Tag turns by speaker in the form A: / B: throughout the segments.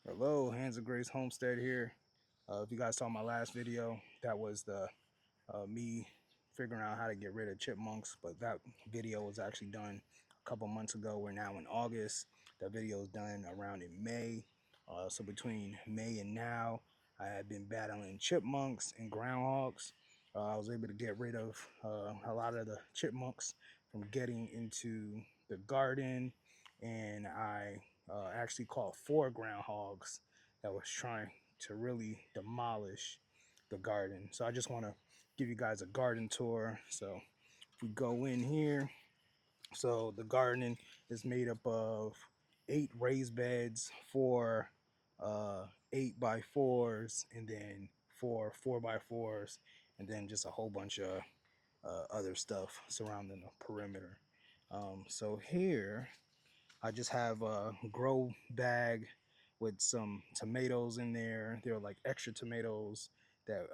A: Hello, Hands of Grace Homestead here. If you guys saw my last video, that was the me figuring out how to get rid of chipmunks, but that video was actually done a couple months ago. We're now in August. That video was done around in May. So between May and now, I have been battling chipmunks and groundhogs. I was able to get rid of a lot of the chipmunks from getting into the garden, and I actually caught 4 groundhogs that was trying to really demolish the garden. So I just want to give you guys a garden tour. So if we go in here, so the garden is made up of 8 raised beds, 4 8x4s, and then 4 4x4s, and then just a whole bunch of other stuff surrounding the perimeter. So here I just have a grow bag with some tomatoes in there. They're like extra tomatoes that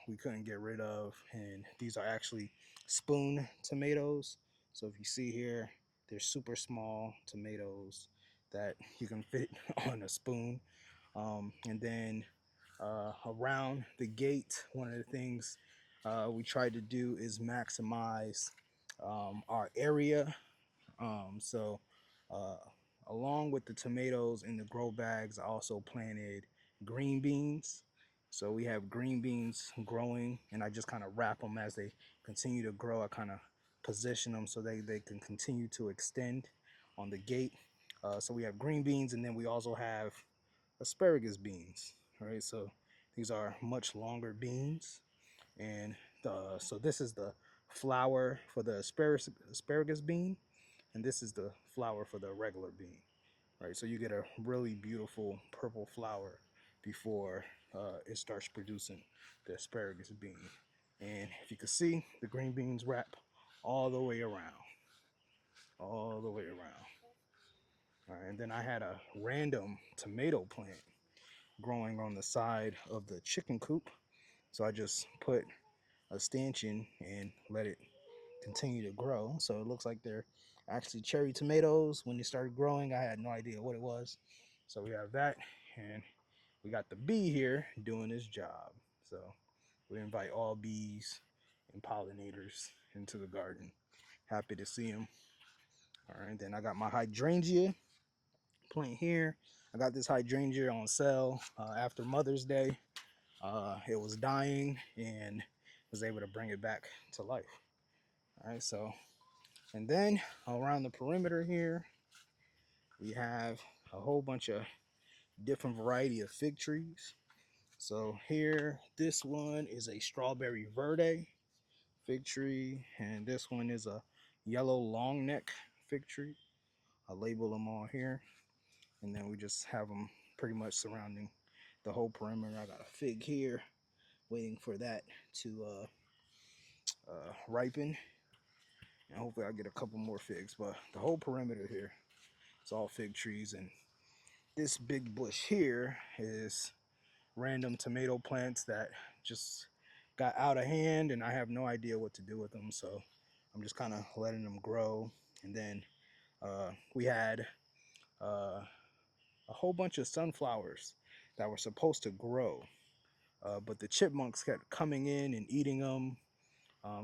A: we couldn't get rid of, and these are actually spoon tomatoes. So if you see here, they're super small tomatoes that you can fit on a spoon. And then around the gate, one of the things we tried to do is maximize our area. So uh, along with the tomatoes in the grow bags, I also planted green beans. So we have green beans growing, and I just kind of wrap them as they continue to grow. I kind of position them so they can continue to extend on the gate. So we have green beans, and then we also have asparagus beans. All right, so these are much longer beans, and so this is the flower for the asparagus bean, and this is the flower for the regular bean, right? So you get a really beautiful purple flower before it starts producing the asparagus bean. And if you can see, the green beans wrap all the way around, all the way around. All right, and then I had a random tomato plant growing on the side of the chicken coop. So I just put a stanchion and let it continue to grow. So it looks like they're actually cherry tomatoes. When they started growing, I had no idea what it was. So we have that, and we got the bee here doing his job. So we invite all bees and pollinators into the garden. Happy to see them. All right, then I got my hydrangea plant here. I got this hydrangea on sale after Mother's Day. It was dying and was able to bring it back to life. All right, so and then around the perimeter here, we have a whole bunch of different variety of fig trees. So here, this one is a strawberry verde fig tree, and this one is a yellow long neck fig tree. I'll label them all here, and then we just have them pretty much surrounding the whole perimeter. I got a fig here, waiting for that to ripen, and hopefully I'll get a couple more figs. But the whole perimeter here, it's all fig trees, and this big bush here is random tomato plants that just got out of hand, and I have no idea what to do with them. So I'm just kind of letting them grow. And then we had uh, a whole bunch of sunflowers that were supposed to grow, but the chipmunks kept coming in and eating them.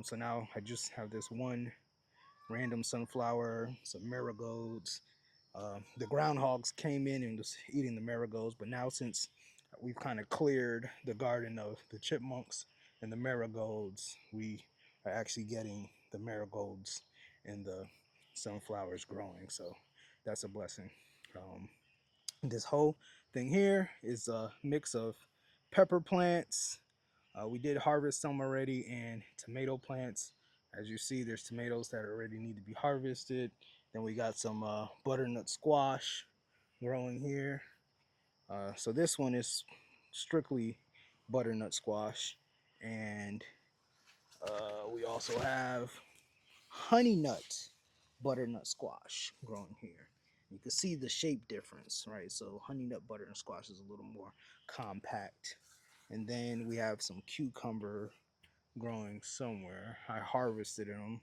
A: So now I just have this one random sunflower, some marigolds. The groundhogs came in and was eating the marigolds, but now since we've kind of cleared the garden of the chipmunks and the marigolds, we are actually getting the marigolds and the sunflowers growing. So that's a blessing. Um, this whole thing here is a mix of pepper plants. We did harvest some already, and tomato plants. As you see, there's tomatoes that already need to be harvested. Then we got some butternut squash growing here. So this one is strictly butternut squash. And we also have honey nut butternut squash growing here. You can see the shape difference, right? So honey nut butternut squash is a little more compact. And then we have some cucumber growing somewhere. I harvested them,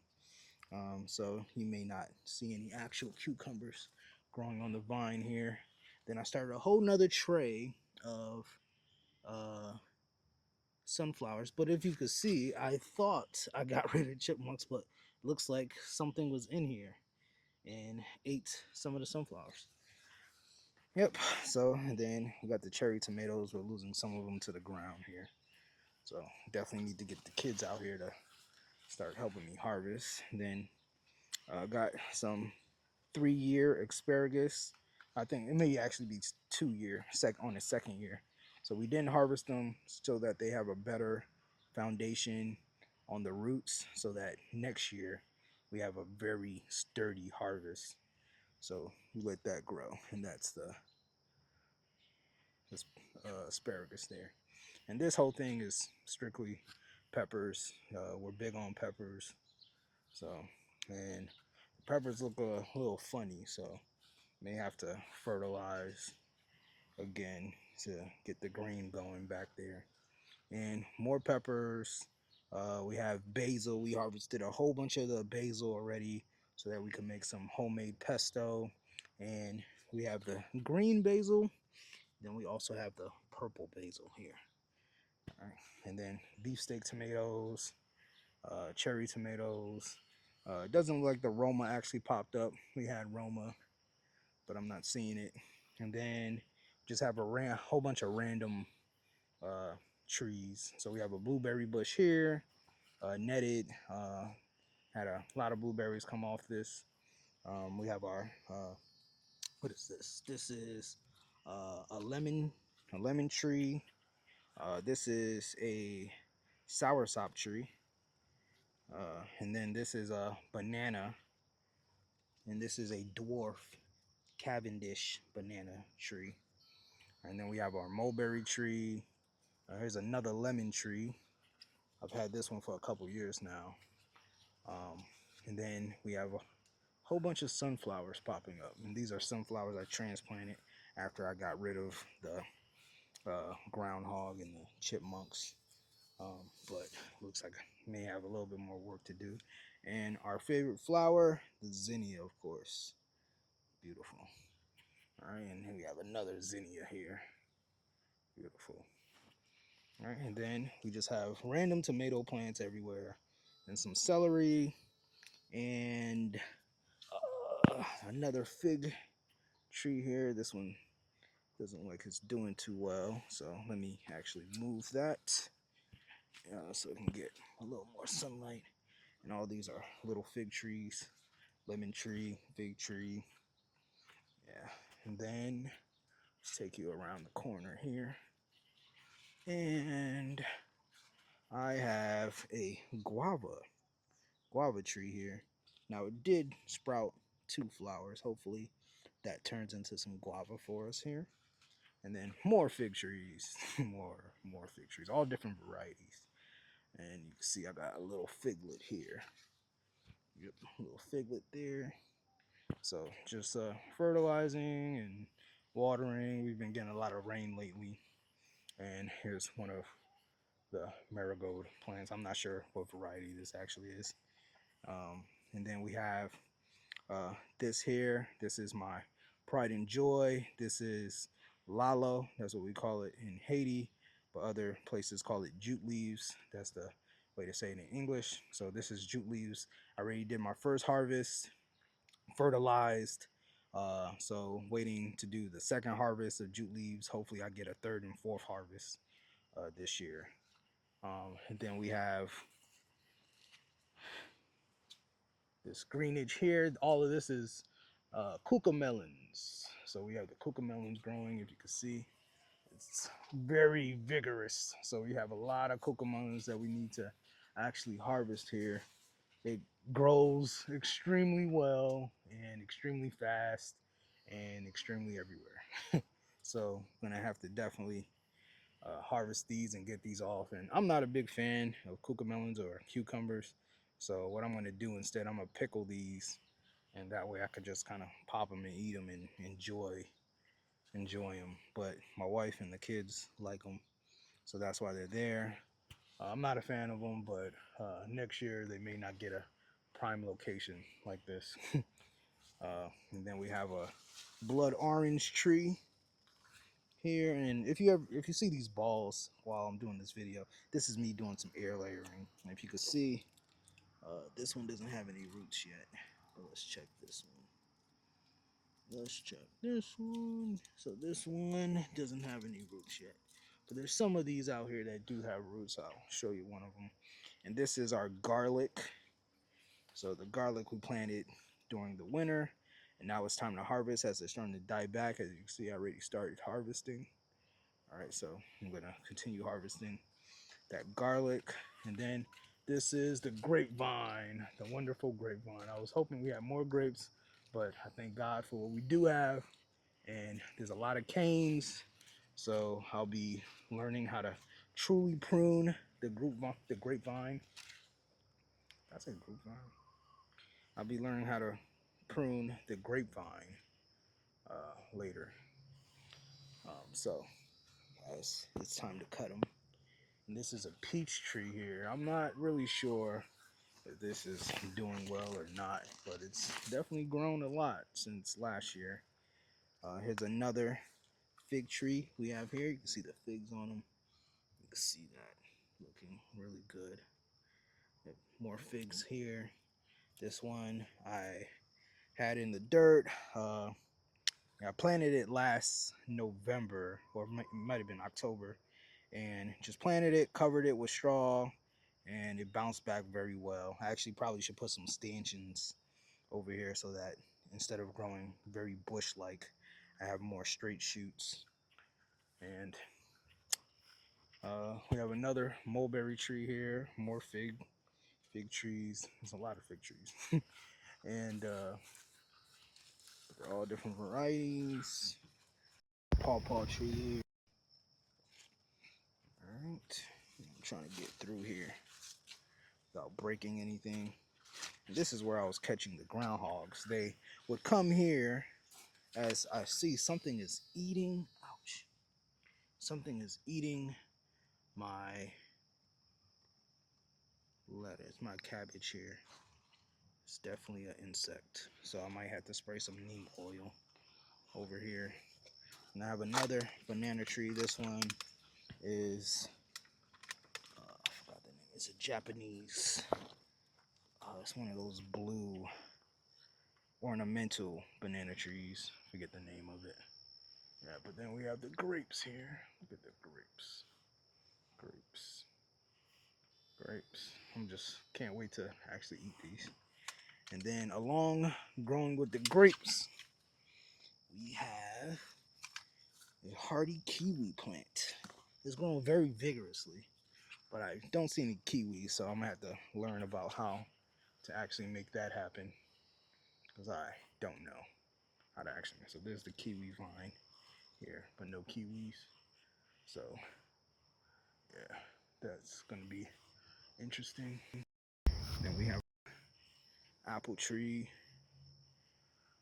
A: so you may not see any actual cucumbers growing on the vine here. Then I started a whole nother tray of uh, sunflowers. But if you could see, I thought I got rid of chipmunks, but it looks like something was in here and ate some of the sunflowers. Yep. So, and then we got the cherry tomatoes. We're losing some of them to the ground here. So definitely need to get the kids out here to start helping me harvest. And then got some 3-year asparagus. I think it may actually be 2-year on the second year. So we didn't harvest them so that they have a better foundation on the roots, so that next year we have a very sturdy harvest. So we let that grow, and that's the asparagus there. And this whole thing is strictly peppers. We're big on peppers. So, and the peppers look a little funny, so may have to fertilize again to get the green going back there. And more peppers. We have basil. We harvested a whole bunch of the basil already so that we can make some homemade pesto. And we have the green basil. Then we also have the purple basil here. All right. And then beefsteak tomatoes, cherry tomatoes. It doesn't look like the Roma actually popped up. We had Roma, but I'm not seeing it. And then just have a whole bunch of random trees. So we have a blueberry bush here, netted. Had a lot of blueberries come off this. We have our what is this? This is a lemon tree. This is a soursop tree. And then this is a banana, and this is a dwarf Cavendish banana tree. And then we have our mulberry tree. Here's another lemon tree. I've had this one for a couple years now. And then we have a whole bunch of sunflowers popping up. And these are sunflowers I transplanted after I got rid of the groundhog and the chipmunks. But looks like I may have a little bit more work to do. And our favorite flower, the zinnia, of course. Beautiful. All right, and here we have another zinnia here. Beautiful. All right, and then we just have random tomato plants everywhere, and some celery, and another fig tree here. This one doesn't look like it's doing too well, so let me actually move that so it can get a little more sunlight. And all these are little fig trees, lemon tree, fig tree. Yeah, and then let's take you around the corner here. And I have a guava tree here. Now it did sprout 2 flowers. Hopefully that turns into some guava for us here. And then more fig trees, more fig trees, all different varieties. And you can see I got a little figlet here. Yep, a little figlet there. So just fertilizing and watering. We've been getting a lot of rain lately. And here's one of the marigold plants. I'm not sure what variety this actually is. And then we have this here. This is my pride and joy. This is lalo. That's what we call it in Haiti, but other places call it jute leaves. That's the way to say it in English. So this is jute leaves. I already did my first harvest, fertilized. So waiting to do the second harvest of jute leaves. Hopefully I get a third and fourth harvest this year. And then we have this greenage here. All of this is cuca melons. So we have the cuca melons growing, if you can see. It's very vigorous. So we have a lot of cuca melons that we need to actually harvest here. It grows extremely well and extremely fast and extremely everywhere. So I'm gonna have to definitely harvest these and get these off. And I'm not a big fan of cuca melons or cucumbers. So what I'm gonna do instead, I'm gonna pickle these, and that way I could just kind of pop them and eat them and enjoy them. But my wife and the kids like them, so that's why they're there. I'm not a fan of them, but next year they may not get a prime location like this. And then we have a blood orange tree. here. And if you see these balls while I'm doing this video, this is me doing some air layering. And if you can see, this one doesn't have any roots yet, but let's check this one. Let's check this one. So this one doesn't have any roots yet, but there's some of these out here that do have roots. I'll show you one of them. And this is our garlic. So the garlic we planted during the winter, and now it's time to harvest as it's starting to die back. As you can see, I already started harvesting. All right, so I'm gonna continue harvesting that garlic. And then this is the grapevine, the wonderful grapevine. I was hoping we had more grapes, but I thank God for what we do have. And there's a lot of canes, so I'll be learning how to truly prune the grapevine. I said grapevine. I'll be learning how to prune the grapevine later. So it's time to cut them. And this is a peach tree here. I'm not really sure if this is doing well or not, but it's definitely grown a lot since last year. Here's another fig tree we have here. You can see the figs on them. You can see that looking really good. More figs here. This one I had in the dirt. I planted it last November, or it might have been October, and just planted it, covered it with straw, and it bounced back very well. I actually probably should put some stanchions over here so that instead of growing very bush-like, I have more straight shoots. And we have another mulberry tree here, more fig trees. There's a lot of fig trees, and they're all different varieties. Pawpaw tree here. All right, I'm trying to get through here without breaking anything. And this is where I was catching the groundhogs. They would come here as I see something is eating. Ouch! Something is eating my lettuce, my cabbage here. It's definitely an insect, so I might have to spray some neem oil over here. And I have another banana tree. This one is I forgot the name. It's a Japanese. It's one of those blue ornamental banana trees. Forget the name of it. Yeah, but then we have the grapes here. Look at the grapes. Grapes. Grapes. I'm just can't wait to actually eat these. And then along growing with the grapes, we have a hardy kiwi plant. It's growing very vigorously, but I don't see any kiwis, so I'm gonna have to learn about how to actually make that happen, because I don't know how to actually. So there's the kiwi vine here, but no kiwis. So yeah, that's gonna be interesting. Then we have apple tree.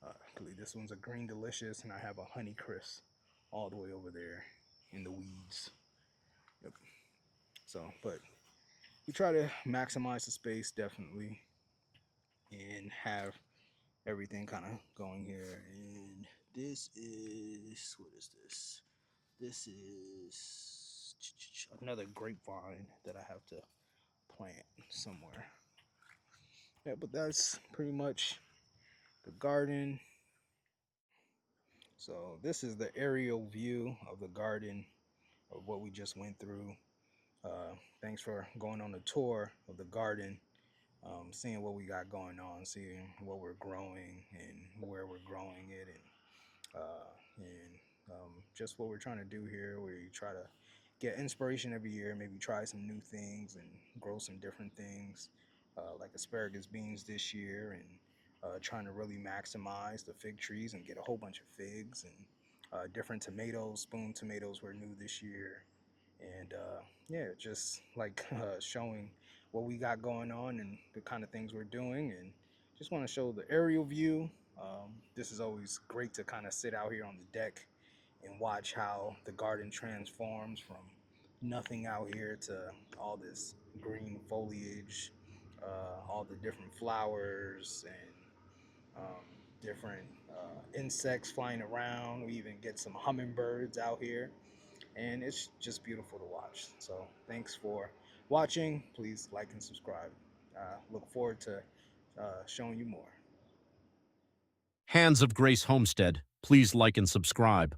A: I believe this one's a green delicious, and I have a honey crisp all the way over there in the weeds. Yep. So, but we try to maximize the space definitely, and have everything kind of going here. And this is, what is this? This is another grapevine that I have to plant somewhere. Yeah, but that's pretty much the garden. So this is the aerial view of the garden of what we just went through. Thanks for going on the tour of the garden, seeing what we got going on, seeing what we're growing and where we're growing it, and just what we're trying to do here. We try to get inspiration every year, maybe try some new things and grow some different things, like asparagus beans this year, and trying to really maximize the fig trees and get a whole bunch of figs, and different tomatoes. Spoon tomatoes were new this year, and yeah, just like showing what we got going on and the kind of things we're doing, and just want to show the aerial view. This is always great to kind of sit out here on the deck and watch how the garden transforms from nothing out here to all this green foliage, all the different flowers and different insects flying around. We even get some hummingbirds out here, and it's just beautiful to watch. So thanks for watching. Please like and subscribe. Look forward to showing you more.
B: Hands of Grace Homestead, please like and subscribe.